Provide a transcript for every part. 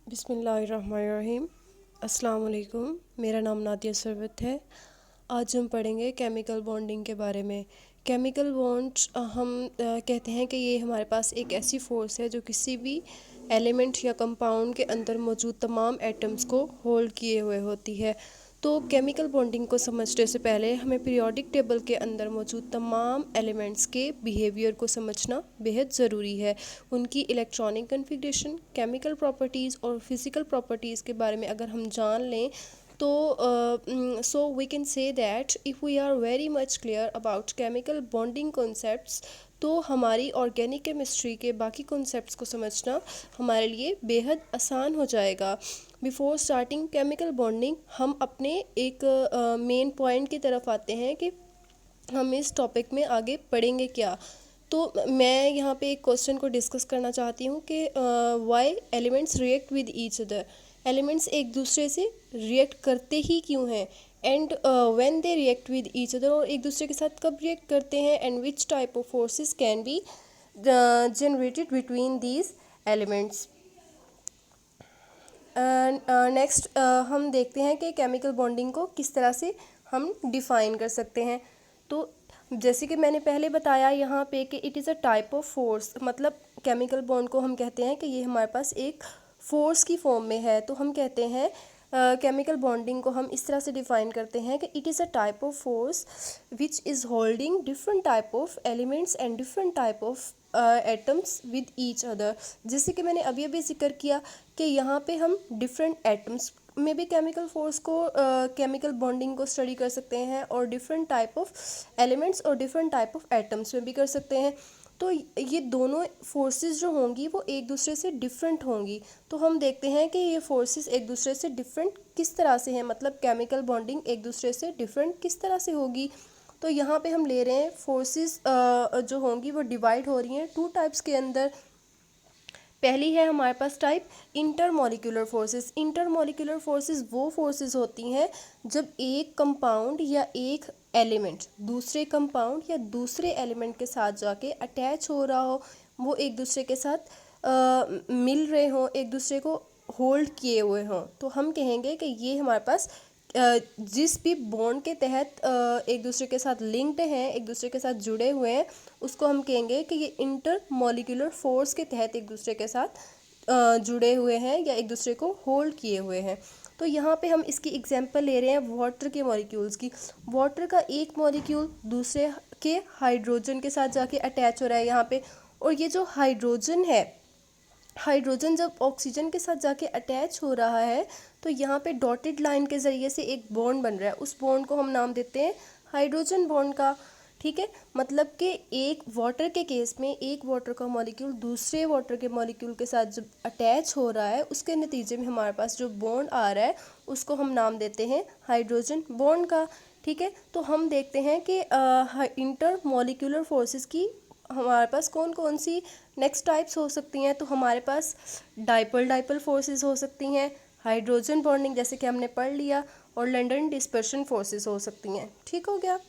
बिस्मिल्लाहिर्रहमानिर्रहीम। अस्सलाम वालेकुम। मेरा नाम नादिया सरवत है। आज हम पढ़ेंगे केमिकल बॉन्डिंग के बारे में। केमिकल बॉन्ड्स हम कहते हैं कि ये हमारे पास एक ऐसी फोर्स है जो किसी भी एलिमेंट या कंपाउंड के अंदर मौजूद तमाम एटम्स को होल्ड किए हुए होती है। तो केमिकल बॉन्डिंग को समझने से पहले हमें पीरियोडिक टेबल के अंदर मौजूद तमाम एलिमेंट्स के बिहेवियर को समझना बेहद ज़रूरी है। उनकी इलेक्ट्रॉनिक कन्फिग्रेशन, केमिकल प्रॉपर्टीज़ और फिज़िकल प्रॉपर्टीज़ के बारे में अगर हम जान लें तो so we can say that if we are very much clear about chemical bonding concepts तो हमारी ऑर्गेनिक केमिस्ट्री के बाकी कॉन्सेप्ट्स को समझना हमारे लिए बेहद आसान हो जाएगा। बिफोर स्टार्टिंग केमिकल बॉन्डिंग हम अपने एक मेन पॉइंट की तरफ आते हैं कि हम इस टॉपिक में आगे पढ़ेंगे क्या। तो मैं यहाँ पे एक क्वेश्चन को डिस्कस करना चाहती हूँ कि why elements react with each other. Elements एक दूसरे से रिएक्ट करते ही क्यों हैं, and when they react with each other, और एक दूसरे के साथ कब रिएक्ट करते हैं, and which type of forces can be generated between these elements. Next हम देखते हैं कि केमिकल बॉन्डिंग को किस तरह से हम डिफ़ाइन कर सकते हैं। तो जैसे कि मैंने पहले बताया यहाँ पे कि it is a type of force, मतलब केमिकल बॉन्ड को हम कहते हैं कि ये हमारे पास एक फोर्स की फॉर्म में है। तो हम कहते हैं केमिकल बॉन्डिंग को हम इस तरह से डिफ़ाइन करते हैं कि it is a type of force which is holding different type of elements and different type of atoms with each other. जैसे कि मैंने अभी अभी जिक्र किया कि यहाँ पे हम डिफरेंट एटम्स में भी केमिकल फोर्स को केमिकल बॉन्डिंग को स्टडी कर सकते हैं, और डिफरेंट टाइप ऑफ एलिमेंट्स और डिफरेंट टाइप ऑफ एटम्स में भी कर सकते हैं। तो ये दोनों फोर्सेस जो होंगी वो एक दूसरे से डिफरेंट होंगी। तो हम देखते हैं कि ये फोर्सेस एक दूसरे से डिफरेंट किस तरह से हैं, मतलब केमिकल बॉन्डिंग एक दूसरे से डिफरेंट किस तरह से होगी। तो यहाँ पे हम ले रहे हैं फोर्सेस जो होंगी वो डिवाइड हो रही हैं टू टाइप्स के अंदर। पहली है हमारे पास type intermolecular forces. Intermolecular forces वो फोर्सेस होती हैं जब एक कंपाउंड या एक एलिमेंट दूसरे कंपाउंड या दूसरे एलिमेंट के साथ जाके अटैच हो रहा हो, वो एक दूसरे के साथ मिल रहे हों, एक दूसरे को होल्ड किए हुए हों। तो हम कहेंगे कि ये हमारे पास जिस भी बॉन्ड के तहत एक दूसरे के साथ लिंक्ड हैं, एक दूसरे के साथ जुड़े हुए हैं, उसको हम कहेंगे कि ये इंटर मॉलिक्यूलर फोर्स के तहत एक दूसरे के साथ जुड़े हुए हैं या एक दूसरे को होल्ड किए हुए हैं। तो यहाँ पे हम इसकी एग्जांपल ले रहे हैं वाटर के मॉलिक्यूल्स की। वाटर का एक मॉलिक्यूल दूसरे के हाइड्रोजन के साथ जाके अटैच हो रहा है यहाँ पे, और ये जो हाइड्रोजन है, हाइड्रोजन जब ऑक्सीजन के साथ जाके अटैच हो रहा है तो यहाँ पे डॉटेड लाइन के ज़रिए से एक बॉन्ड बन रहा है। उस बॉन्ड को हम नाम देते हैं हाइड्रोजन बॉन्ड का। ठीक है, मतलब कि एक वाटर के केस में एक वाटर का मॉलिक्यूल दूसरे वाटर के मॉलिक्यूल के साथ जब अटैच हो रहा है, उसके नतीजे में हमारे पास जो बॉन्ड आ रहा है उसको हम नाम देते हैं हाइड्रोजन बॉन्ड का। ठीक है, तो हम देखते हैं कि इंटर मॉलिक्यूलर फोर्सेस की हमारे पास कौन कौन सी नेक्स्ट टाइप्स हो सकती हैं। तो हमारे पास डाइपोल डाइपोल फोर्सेस हो सकती हैं, हाइड्रोजन बॉन्डिंग जैसे कि हमने पढ़ लिया, और लंडन डिस्पर्शन फोर्सेस हो सकती हैं। ठीक हो गया।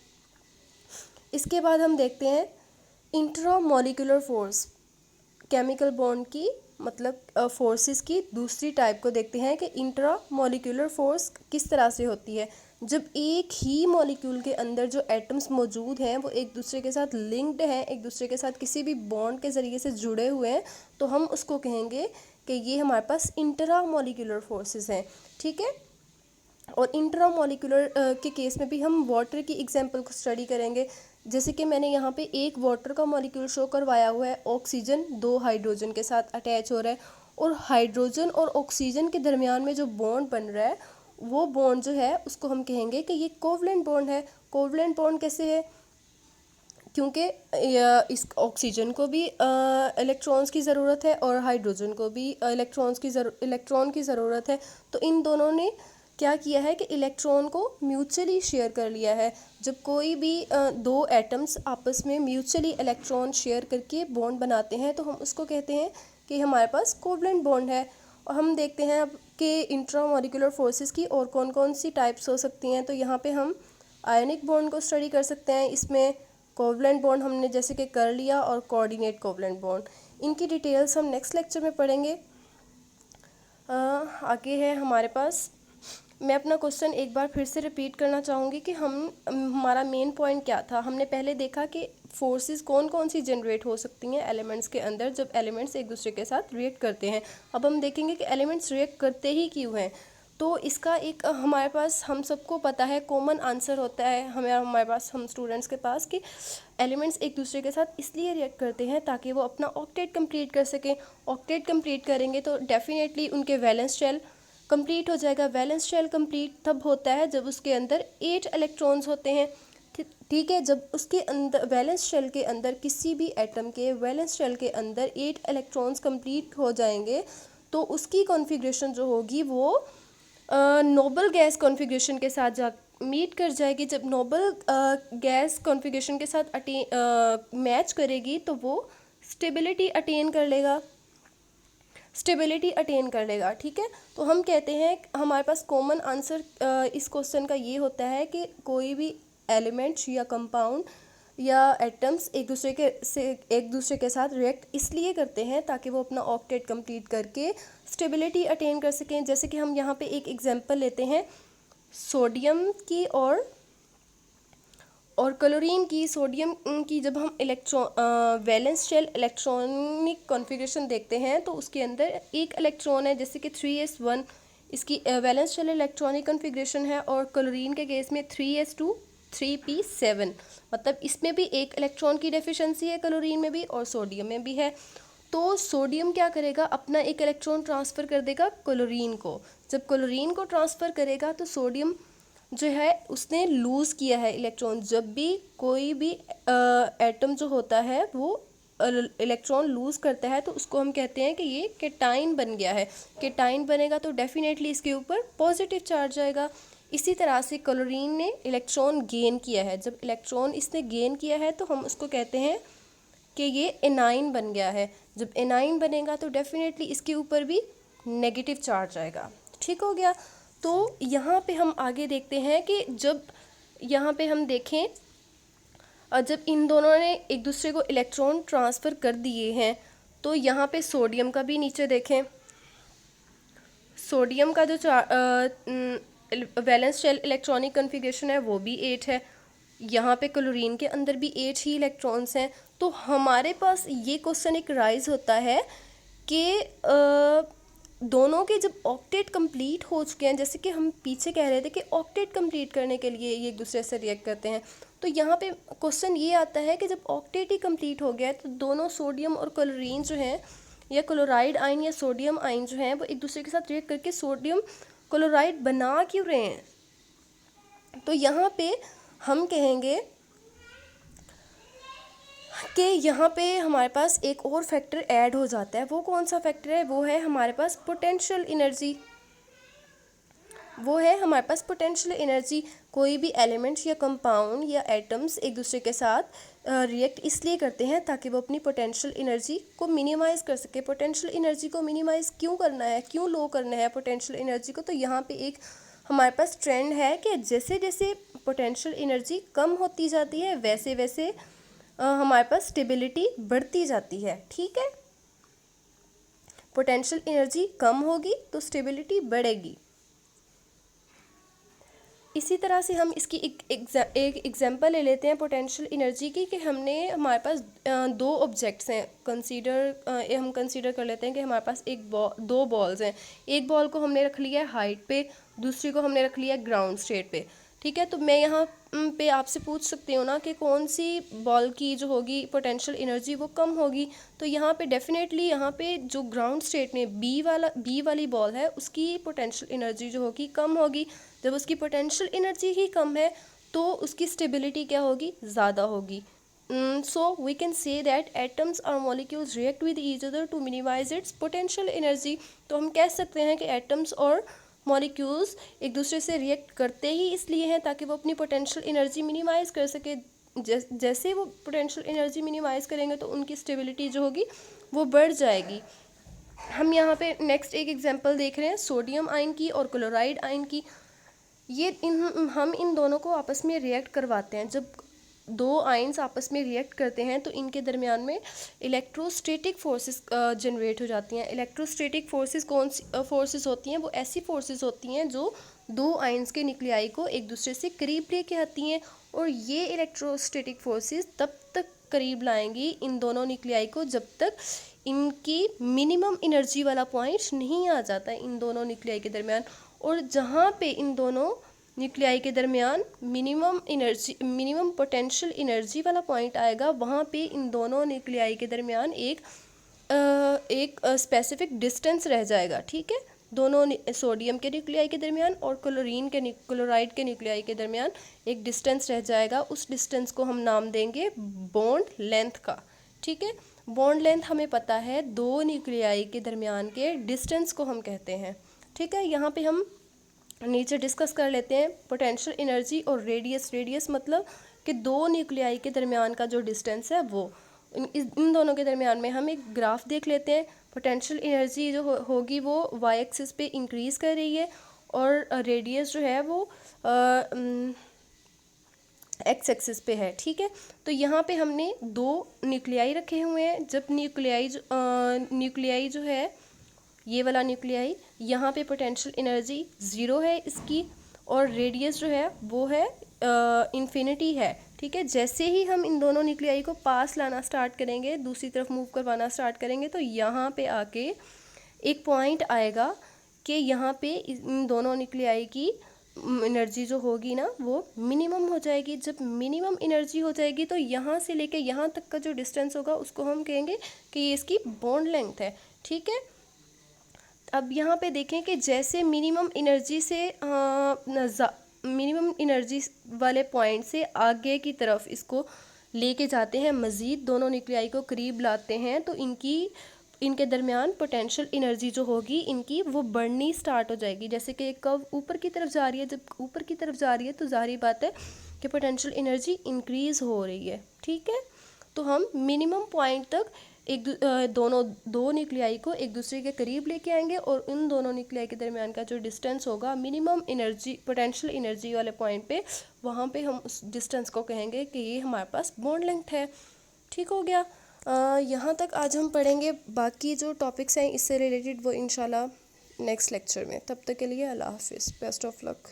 इसके बाद हम देखते हैं intra molecular force, chemical bond की मतलब फोर्सेस की दूसरी टाइप को देखते हैं कि इंट्रा मॉलिक्यूलर फोर्स किस तरह से होती है। जब एक ही मॉलिक्यूल के अंदर जो एटम्स मौजूद हैं वो एक दूसरे के साथ लिंक्ड हैं, एक दूसरे के साथ किसी भी बॉन्ड के ज़रिए से जुड़े हुए हैं, तो हम उसको कहेंगे कि ये हमारे पास इंट्रा मॉलिक्यूलर फोर्सेस हैं। ठीक है, और इंट्रा मॉलिक्यूलर के केस में भी हम वाटर की एग्जांपल को स्टडी करेंगे। जैसे कि मैंने यहाँ पे एक वाटर का मॉलिक्यूल शो करवाया हुआ है, ऑक्सीजन दो हाइड्रोजन के साथ अटैच हो रहा है, और हाइड्रोजन और ऑक्सीजन के दरमियान में जो बॉन्ड बन रहा है वो बॉन्ड जो है उसको हम कहेंगे कि ये कोवलेंट बॉन्ड है। कोवलेंट बॉन्ड कैसे है, क्योंकि इस ऑक्सीजन को भी इलेक्ट्रॉन्स की ज़रूरत है और हाइड्रोजन को भी इलेक्ट्रॉन की ज़रूरत है। तो इन दोनों ने क्या किया है कि इलेक्ट्रॉन को म्यूचुअली शेयर कर लिया है। जब कोई भी दो एटम्स आपस में म्यूचुअली इलेक्ट्रॉन शेयर करके बॉन्ड बनाते हैं तो हम उसको कहते हैं कि हमारे पास कोवलेंट बॉन्ड है। और हम देखते हैं अब कि इंट्रामॉलिक्यूलर फोर्सेस की और कौन कौन सी टाइप्स हो सकती हैं। तो यहाँ पे हम आयनिक बॉन्ड को स्टडी कर सकते हैं। इसमें कोवलेंट बॉन्ड हमने जैसे कि कर लिया, और कोऑर्डिनेट कोवलेंट बॉन्ड, इनकी डिटेल्स हम नेक्स्ट लेक्चर में पढ़ेंगे। आगे है हमारे पास, मैं अपना क्वेश्चन एक बार फिर से रिपीट करना चाहूँगी कि हमारा मेन पॉइंट क्या था। हमने पहले देखा कि फोर्सेस कौन कौन सी जनरेट हो सकती हैं एलिमेंट्स के अंदर जब एलिमेंट्स एक दूसरे के साथ रिएक्ट करते हैं। अब हम देखेंगे कि एलिमेंट्स रिएक्ट करते ही क्यों हैं। तो इसका एक हमारे पास, हम सबको पता है, कॉमन आंसर होता है हमारे पास, हम स्टूडेंट्स के पास, कि एलिमेंट्स एक दूसरे के साथ इसलिए रिएक्ट करते हैं ताकि वो अपना ऑक्टेट कंप्लीट कर सकें। ऑक्टेट कंप्लीट करेंगे तो डेफिनेटली उनके वैलेंस शेल कंप्लीट हो जाएगा। वैलेंस शेल कंप्लीट तब होता है जब उसके अंदर 8 इलेक्ट्रॉन्स होते हैं। ठीक है, जब उसके अंदर वैलेंस शेल के अंदर किसी भी एटम के वैलेंस शेल के अंदर 8 इलेक्ट्रॉन्स कंप्लीट हो जाएंगे तो उसकी कॉन्फ़िगरेशन जो होगी वो नोबल गैस कॉन्फ़िगरेशन के साथ मीट कर जाएगी। जब नोबल गैस कॉन्फ़िगरेशन के साथ मैच करेगी तो वो स्टेबिलिटी अटेन कर लेगा, ठीक है। तो हम कहते हैं हमारे पास कॉमन आंसर इस क्वेश्चन का ये होता है कि कोई भी एलिमेंट्स या कंपाउंड या एटम्स एक दूसरे के साथ रिएक्ट इसलिए करते हैं ताकि वो अपना ऑक्टेट कंप्लीट करके स्टेबिलिटी अटेन कर सकें। जैसे कि हम यहाँ पे एक एग्जांपल लेते हैं सोडियम की और क्लोरीन की। सोडियम की जब हम वैलेंस शेल इलेक्ट्रॉनिक कॉन्फ़िगरेशन देखते हैं तो उसके अंदर एक इलेक्ट्रॉन है, जैसे कि 3s1 इसकी वैलेंस शेल इलेक्ट्रॉनिक कॉन्फ़िगरेशन है, और क्लोरीन के केस में 3s2 3p7, मतलब इसमें भी एक इलेक्ट्रॉन की डेफिशिएंसी है, क्लोरीन में भी और सोडियम में भी है। तो सोडियम क्या करेगा, अपना एक इलेक्ट्रॉन ट्रांसफ़र कर देगा क्लोरीन को। जब क्लोरीन को ट्रांसफ़र करेगा तो सोडियम जो है उसने लूज़ किया है इलेक्ट्रॉन। जब भी कोई भी एटम जो होता है वो इलेक्ट्रॉन लूज़ करता है तो उसको हम कहते हैं कि ये केटाइन बन गया है। केटाइन बनेगा तो डेफिनेटली इसके ऊपर पॉजिटिव चार्ज आएगा। इसी तरह से क्लोरीन ने इलेक्ट्रॉन गेन किया है। जब इलेक्ट्रॉन इसने गेन किया है तो हम उसको कहते हैं कि ये एनाइन बन गया है। जब एनाइन बनेगा तो डेफिनेटली इसके ऊपर भी नेगेटिव चार्ज आएगा। ठीक हो गया। तो यहाँ पे हम आगे देखते हैं कि जब यहाँ पे हम देखें जब इन दोनों ने एक दूसरे को इलेक्ट्रॉन ट्रांसफ़र कर दिए हैं तो यहाँ पे सोडियम का भी नीचे देखें, सोडियम का जो वैलेंस शेल इलेक्ट्रॉनिक कॉन्फ़िगरेशन है वो भी 8 है। यहाँ पे क्लोरीन के अंदर भी 8 ही इलेक्ट्रॉन्स हैं। तो हमारे पास ये क्वेश्चन एक राइज होता है कि दोनों के जब ऑक्टेट कंप्लीट हो चुके हैं, जैसे कि हम पीछे कह रहे थे कि ऑक्टेट कंप्लीट करने के लिए ये एक दूसरे से रिएक्ट करते हैं, तो यहाँ पे क्वेश्चन ये आता है कि जब ऑक्टेट ही कंप्लीट हो गया है तो दोनों सोडियम और क्लोरीन जो हैं या क्लोराइड आयन या सोडियम आयन जो हैं वो एक दूसरे के साथ रिएक्ट करके सोडियम क्लोराइड बना क्यों रहे हैं। तो यहाँ पे हम कहेंगे कि यहाँ पे हमारे पास एक और फैक्टर ऐड हो जाता है। वो कौन सा फैक्टर है, वो है हमारे पास पोटेंशियल एनर्जी। कोई भी एलिमेंट्स या कंपाउंड या एटम्स एक दूसरे के साथ रिएक्ट इसलिए करते हैं ताकि वो अपनी पोटेंशियल एनर्जी को मिनिमाइज़ कर सके। पोटेंशियल एनर्जी को मिनिमाइज़ क्यों करना है, क्यों लो करना है पोटेंशियल एनर्जी को, तो यहाँ पे एक हमारे पास ट्रेंड है कि जैसे जैसे पोटेंशियल एनर्जी कम होती जाती है वैसे वैसे हमारे पास स्टेबिलिटी बढ़ती जाती है। ठीक है, पोटेंशियल एनर्जी कम होगी तो स्टेबिलिटी बढ़ेगी। इसी तरह से हम इसकी एक एग्जांपल ले लेते हैं पोटेंशियल एनर्जी की, कि हमारे पास दो ऑब्जेक्ट्स हैं हम कंसीडर कर लेते हैं कि हमारे पास दो बॉल्स हैं। एक बॉल को हमने रख लिया है हाइट पे, दूसरी को हमने रख लिया है ग्राउंड स्टेट पे। ठीक है, तो मैं यहाँ पे आपसे पूछ सकती हूँ ना कि कौन सी बॉल की जो होगी पोटेंशियल एनर्जी वो कम होगी। तो यहाँ पे डेफिनेटली यहाँ पे जो ग्राउंड स्टेट में बी वाली बॉल है उसकी पोटेंशियल एनर्जी जो होगी कम होगी। जब उसकी पोटेंशियल एनर्जी ही कम है तो उसकी स्टेबिलिटी क्या होगी, ज़्यादा होगी। So we can say that atoms और molecules react with each other to minimise its potential energy. तो हम कह सकते हैं कि एटम्स और मॉलिक्यूल्स एक दूसरे से रिएक्ट करते ही इसलिए हैं ताकि वो अपनी पोटेंशियल एनर्जी मिनिमाइज़ कर सके। जैसे वो पोटेंशियल एनर्जी मिनिमाइज़ करेंगे तो उनकी स्टेबिलिटी जो होगी वो बढ़ जाएगी। हम यहाँ पे नेक्स्ट एक एग्जांपल देख रहे हैं सोडियम आयन की और क्लोराइड आयन की। हम इन दोनों को आपस में रिएक्ट करवाते हैं। जब दो आयंस आपस में रिएक्ट करते हैं तो इनके दरमियान में इलेक्ट्रोस्टैटिक फोर्सेस जनरेट हो जाती हैं। इलेक्ट्रोस्टैटिक फोर्सेस कौन सी फोर्सेस होती हैं? वो ऐसी फोर्सेस होती हैं जो दो आयंस के न्यूक्लियाई को एक दूसरे से करीब लेके आती हैं, और ये इलेक्ट्रोस्टैटिक फोर्सेस तब तक करीब लाएंगी इन दोनों न्यूक्लियाई को जब तक इनकी मिनिमम एनर्जी वाला पॉइंट नहीं आ जाता इन दोनों न्यूक्लियाई के दरमियान। और जहाँ पे इन दोनों न्यूक्लियाई के दरमियान मिनिमम पोटेंशियल एनर्जी वाला पॉइंट आएगा, वहाँ पे इन दोनों न्यूक्लियाई के दरमियान एक स्पेसिफिक डिस्टेंस रह जाएगा। ठीक है, दोनों सोडियम के न्यूक्लियाई के दरमियान और क्लोराइड के न्यूक्लियाई के दरमियान एक डिस्टेंस रह जाएगा। उस डिस्टेंस को हम नाम देंगे बॉन्ड लेंथ का। ठीक है, बॉन्ड लेंथ हमें पता है, दो न्यूक्लियाई के दरमियान के डिस्टेंस को हम कहते हैं। ठीक है, यहाँ पे हम नीचे डिस्कस कर लेते हैं पोटेंशियल एनर्जी और रेडियस मतलब कि दो न्यूक्लियाई के दरमियान का जो डिस्टेंस है वो इन दोनों के दरमियान में हम एक ग्राफ देख लेते हैं। पोटेंशियल एनर्जी जो होगी वो वाई एक्सिस पे इंक्रीज़ कर रही है और रेडियस जो है वो एक्स एक्सिस पे है। ठीक है, तो यहाँ पे हमने दो न्यूक्लियाई रखे हुए हैं। जब न्यूक्लियाई जो है ये वाला न्यूक्लियाई, यहाँ पे पोटेंशियल एनर्जी 0 है इसकी, और रेडियस जो है वो है इन्फिनिटी है। ठीक है, जैसे ही हम इन दोनों न्यूक्लियाई को पास लाना स्टार्ट करेंगे, दूसरी तरफ मूव करवाना स्टार्ट करेंगे, तो यहाँ पे आके एक पॉइंट आएगा कि यहाँ पे इन दोनों न्यूक्लियाई की एनर्जी जो होगी ना वो मिनिमम हो जाएगी। जब मिनिमम एनर्जी हो जाएगी तो यहाँ से लेके यहाँ तक का जो डिस्टेंस होगा उसको हम कहेंगे कि ये इसकी बॉन्ड लेंथ है। ठीक है, अब यहाँ पे देखें कि जैसे मिनिमम एनर्जी वाले पॉइंट से आगे की तरफ इसको लेके जाते हैं, मज़ीद दोनों न्यूक्लियाई को करीब लाते हैं, तो इनके दरमियान पोटेंशियल एनर्जी जो होगी इनकी वो बढ़नी स्टार्ट हो जाएगी। जैसे कि एक कर्व ऊपर की तरफ जा रही है, जब ऊपर की तरफ जा रही है तो ज़ाहिर बात है कि पोटेंशियल एनर्जी इंक्रीज़ हो रही है। ठीक है, तो हम मिनिमम पॉइंट तक दो न्यूक्लियाई को एक दूसरे के करीब लेके आएंगे और उन दोनों न्यूक्लियाई के दरमियान का जो डिस्टेंस होगा मिनिमम एनर्जी पोटेंशियल एनर्जी वाले पॉइंट पे, वहाँ पे हम उस डिस्टेंस को कहेंगे कि ये हमारे पास बॉन्ड लेंथ है। ठीक हो गया। यहाँ तक आज हम पढ़ेंगे, बाकी जो टॉपिक्स हैं इससे रिलेटेड वो इंशाल्लाह नेक्स्ट लेक्चर में। तब तक के लिए अल्लाह हाफिज़, बेस्ट ऑफ लक।